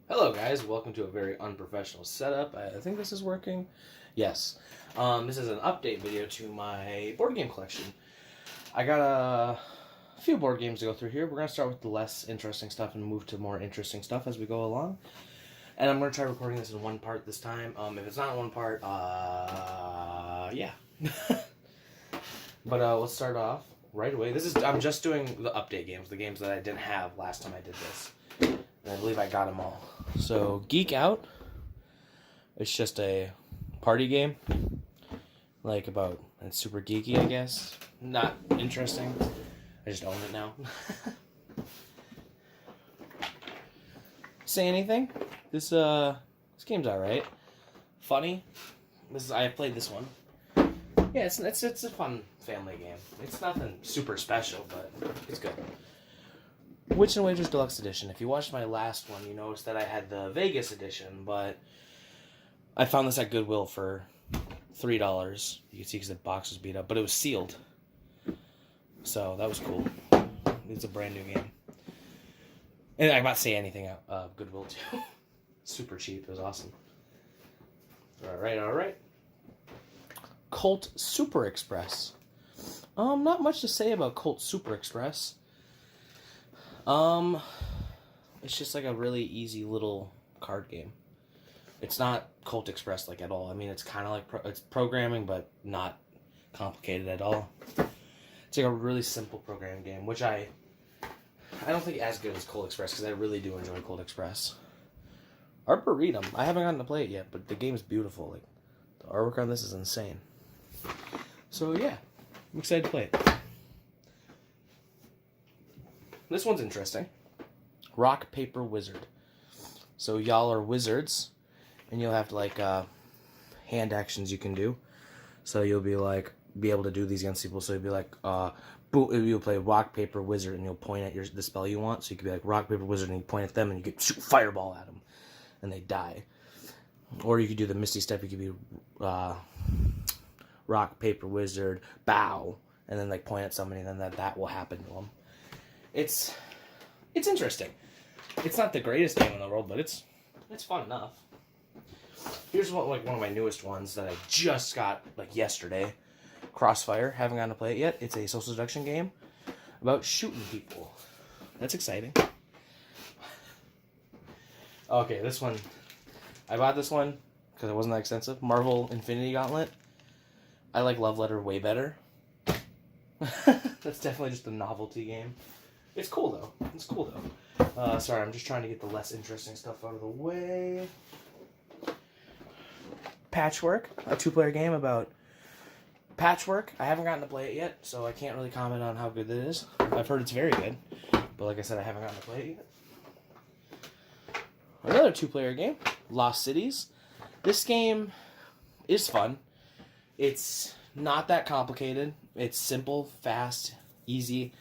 Hello guys, welcome to a very unprofessional setup. I think this is working. Yes. This is an update video to my board game collection. I got a few board games to go through here. We're going to start with the less interesting stuff and move to more interesting stuff as we go along. And I'm going to try recording this in one part this time. If it's not in one part, yeah. But let's start off right away. I'm just doing the update games, the games that I didn't have last time I did this. And I believe I got them all. So, Geek Out. It's just a party game. It's super geeky, I guess. Not interesting. I just own it now. Say anything? This game's alright. Funny. I played this one. Yeah, it's a fun family game. It's nothing super special, but it's good. Witch and Wages Deluxe Edition. If you watched my last one, you noticed that I had the Vegas edition, but I found this at Goodwill for $3. You can see because the box was beat up, but it was sealed. So that was cool. It's a brand new game. And I'm not saying anything out Goodwill too. Super cheap. It was awesome. Alright. Colt Super Express. Not much to say about Colt Super Express. It's just like a really easy little card game. It's not Colt Express at all. I mean, it's kind of like it's programming, but not complicated at all. It's like a really simple programming game, which I don't think as good as Colt Express because I really do enjoy Colt Express. Arboretum. I haven't gotten to play it yet, but the game's beautiful. The artwork on this is insane. So yeah, I'm excited to play it. This one's interesting. Rock, Paper, Wizard. So y'all are wizards, and you'll have hand actions you can do. So you'll be able to do these against people. So you'll be you'll play Rock, Paper, Wizard, and you'll point at the spell you want. So you could be Rock, Paper, Wizard, and you point at them, and you could shoot Fireball at them, and they die. Or you could do the Misty Step. You could be Rock, Paper, Wizard, Bow, and then point at somebody, and then that will happen to them. It's interesting. It's not the greatest game in the world, but it's fun enough. Here's one of my newest ones that I just got yesterday. Crossfire. Haven't gotten to play it yet. It's a social deduction game about shooting people. That's exciting. Okay, this one. I bought this one because it wasn't that expensive. Marvel Infinity Gauntlet. I like Love Letter way better. That's definitely just a novelty game. It's cool though. Sorry, I'm just trying to get the less interesting stuff out of the way. Patchwork, a 2-player game about patchwork. I haven't gotten to play it yet, so I can't really comment on how good it is. I've heard it's very good, but like I said, I haven't gotten to play it yet. Another 2-player game, Lost Cities. This game is fun. It's not that complicated. It's simple, fast, easy,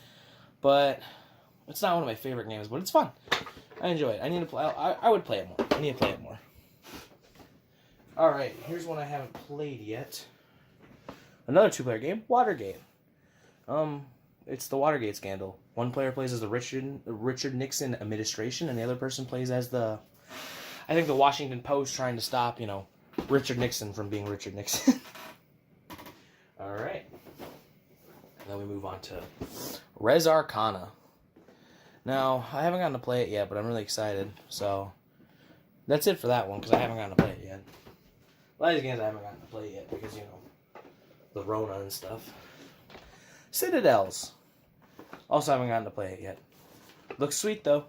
but it's not one of my favorite games, but it's fun. I enjoy it. I need to play. I would play it more. I need to play it more. All right, here's one I haven't played yet. Another 2-player game, Watergate. It's the Watergate scandal. One player plays as the Richard Nixon administration, and the other person plays as the Washington Post trying to stop, Richard Nixon from being Richard Nixon. All right. And then we move on to Res Arcana. Now, I haven't gotten to play it yet, but I'm really excited. So, that's it for that one, because I haven't gotten to play it yet. A lot of these games I haven't gotten to play yet, because, the Rona and stuff. Citadels. Also haven't gotten to play it yet. Looks sweet, though.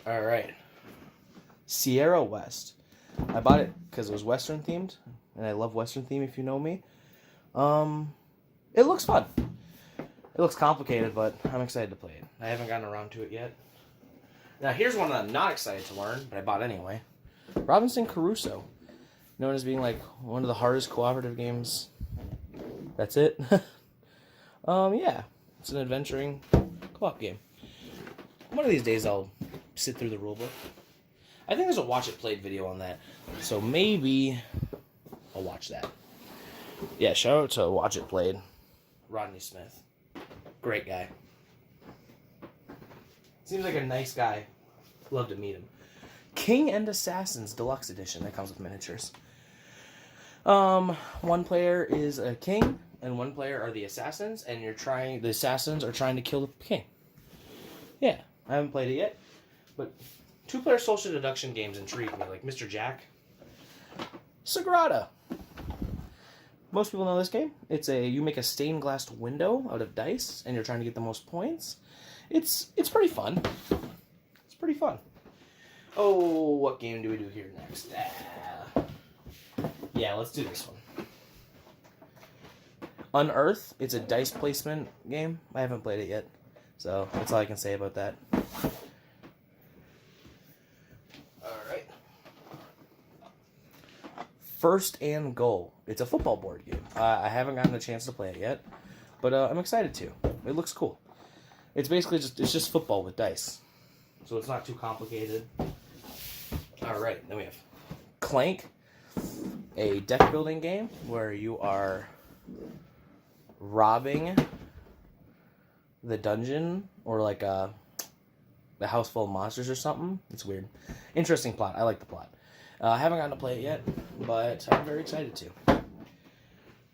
Alright. Sierra West. I bought it because it was Western themed, and I love Western theme if you know me. It looks fun. It looks complicated, but I'm excited to play it. I haven't gotten around to it yet. Now, here's one that I'm not excited to learn, but I bought anyway. Robinson Crusoe. Known as being, one of the hardest cooperative games. That's it. Yeah. It's an adventuring co-op game. One of these days, I'll sit through the rulebook. I think there's a Watch It Played video on that. So maybe I'll watch that. Yeah, shout out to Watch It Played. Rodney Smith. Great guy. Seems like a nice guy. Love to meet him. King and Assassins Deluxe Edition that comes with miniatures. One player is a king, and one player are the assassins, and the assassins are trying to kill the king. Yeah, I haven't played it yet, but 2-player social deduction games intrigue me, like Mr. Jack. Sagrada. Most people know this game. You make a stained glass window out of dice, and you're trying to get the most points. It's pretty fun. It's pretty fun. Oh, what game do we do here next? Yeah, let's do this one. Unearth. It's a dice placement game. I haven't played it yet, so that's all I can say about that. Alright. First and Goal. It's a football board game. I haven't gotten a chance to play it yet, but I'm excited to. It looks cool. It's basically just football with dice, so it's not too complicated. Alright, then we have Clank, a deck building game where you are robbing the dungeon or like the house full of monsters or something. It's weird. Interesting plot. I like the plot. I haven't gotten to play it yet, but I'm very excited to.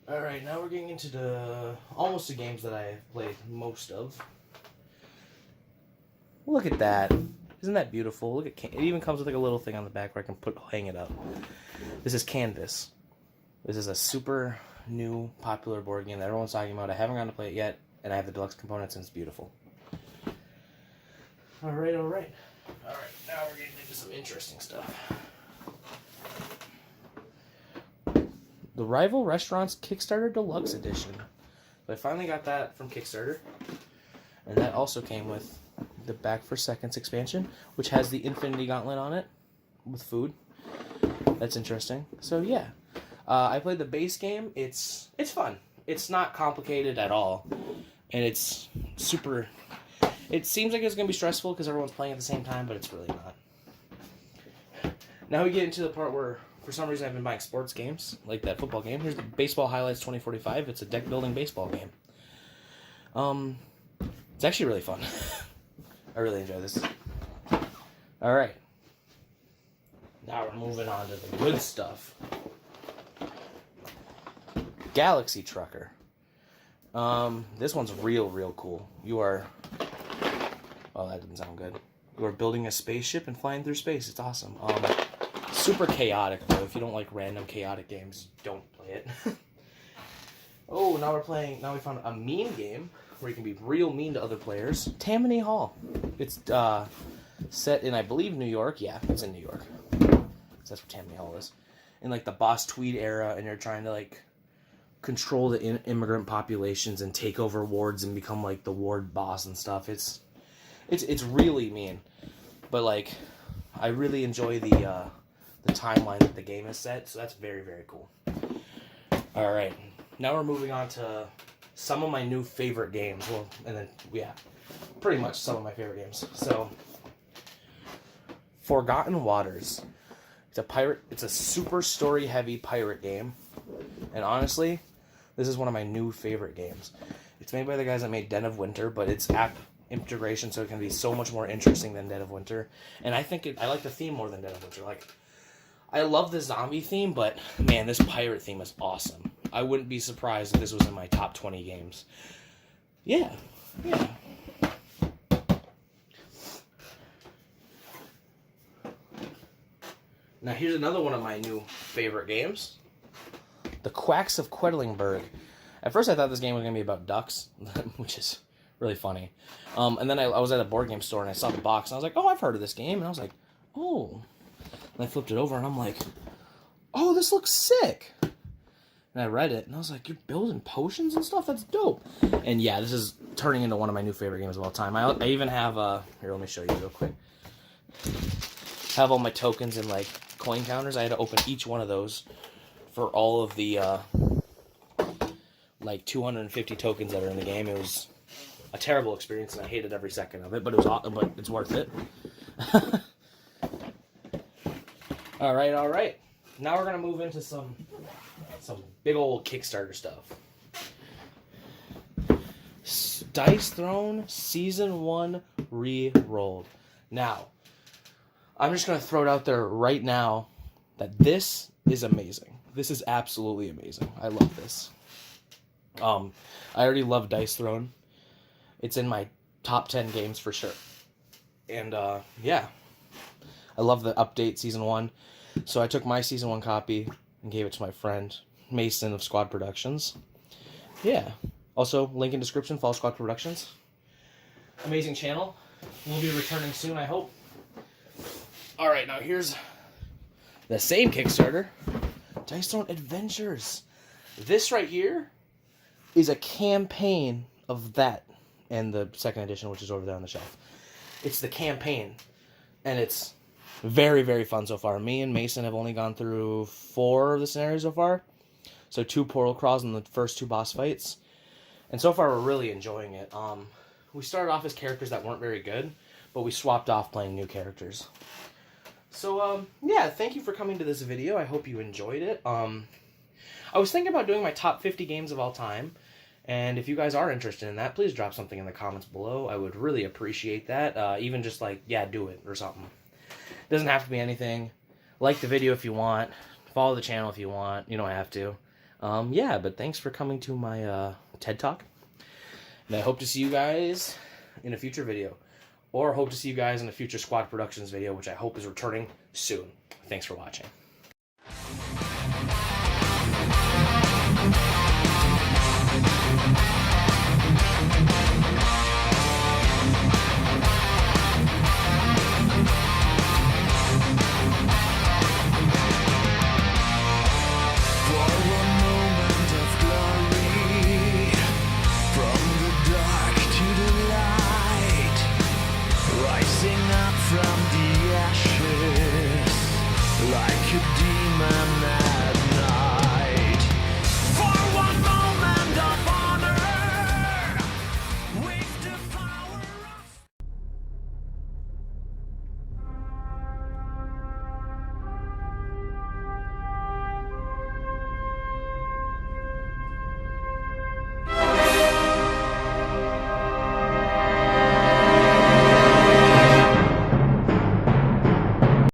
Alright, now we're getting into almost the games that I have played most of. Look at that. Isn't that beautiful? Look at it even comes with like a little thing on the back where I can hang it up. This is Canvas. This is a super new popular board game that everyone's talking about. I haven't gotten to play it yet, and I have the deluxe components, and it's beautiful. Alright. Alright, now we're getting into some interesting stuff. The Rival Restaurants Kickstarter Deluxe Edition. So I finally got that from Kickstarter, and that also came with the Back for Seconds expansion, which has the Infinity Gauntlet on it with food. That's interesting. So yeah, I played the base game. It's fun. It's not complicated at all, and it's super. It seems like it's gonna be stressful because everyone's playing at the same time, but it's really not. Now we get into the part where, for some reason, I've been buying sports games like that football game. Here's the Baseball Highlights 2045. It's a deck building baseball game. It's actually really fun. I really enjoy this. Alright. Now we're moving on to the good stuff. Galaxy Trucker. This one's real cool. You are... Oh, that didn't sound good. You are building a spaceship and flying through space. It's awesome. Super chaotic, though. If you don't like random chaotic games, don't play it. Oh, now we found a mean game where you can be real mean to other players. Tammany Hall. It's set in, I believe, New York. Yeah, it's in New York. So that's what Tammany Hall is. In like the Boss Tweed era, and you're trying to like control the immigrant populations and take over wards and become like the ward boss and stuff. It's really mean, but like I really enjoy the timeline that the game is set. So that's very cool. All right, now we're moving on to some of my new favorite games. Well, and then, yeah, pretty much some of my favorite games. So, Forgotten Waters. It's a super story-heavy pirate game. And honestly, this is one of my new favorite games. It's made by the guys that made Den of Winter, but it's app integration, so it can be so much more interesting than Den of Winter. And I think I like the theme more than Den of Winter. Like, I love the zombie theme, but man, this pirate theme is awesome. I wouldn't be surprised if this was in my top 20 games. Yeah. Now here's another one of my new favorite games. The Quacks of Quedlinburg. At first I thought this game was going to be about ducks, which is really funny. And then I was at a board game store and I saw the box and I was like, oh, I've heard of this game. And I was like, oh. And I flipped it over and I'm like, oh, this looks sick. And I read it, and I was like, you're building potions and stuff? That's dope. And yeah, this is turning into one of my new favorite games of all time. I even have, here, let me show you real quick. I have all my tokens and, like, coin counters. I had to open each one of those for all of the, like, 250 tokens that are in the game. It was a terrible experience, and I hated every second of it, but it's worth it. All right. Now we're going to move into some big old Kickstarter stuff. Dice Throne Season 1 re-rolled. Now, I'm just going to throw it out there right now that this is amazing. This is absolutely amazing. I love this. I already love Dice Throne. It's in my top 10 games for sure. And, yeah. I love the update Season 1. So I took my Season 1 copy and gave it to my friend, Mason of Squad Productions. Yeah. Also, link in description, follow Squad Productions. Amazing channel. We'll be returning soon, I hope. Alright, now here's the same Kickstarter. Dice Throne Adventures. This right here is a campaign of that and the second edition, which is over there on the shelf. It's the campaign, and it's very, very fun so far. Me and Mason have only gone through 4 of the scenarios so far. So 2 portal crawls and the first 2 boss fights. And so far, we're really enjoying it. We started off as characters that weren't very good, but we swapped off playing new characters. So, yeah, thank you for coming to this video. I hope you enjoyed it. I was thinking about doing my top 50 games of all time, and if you guys are interested in that, please drop something in the comments below. I would really appreciate that. Even just like, yeah, do it or something. It doesn't have to be anything. Like the video if you want. Follow the channel if you want. You don't have to. Yeah, but thanks for coming to my TED Talk. And I hope to see you guys in a future video. Or hope to see you guys in a future Squad Productions video, which I hope is returning soon. Thanks for watching.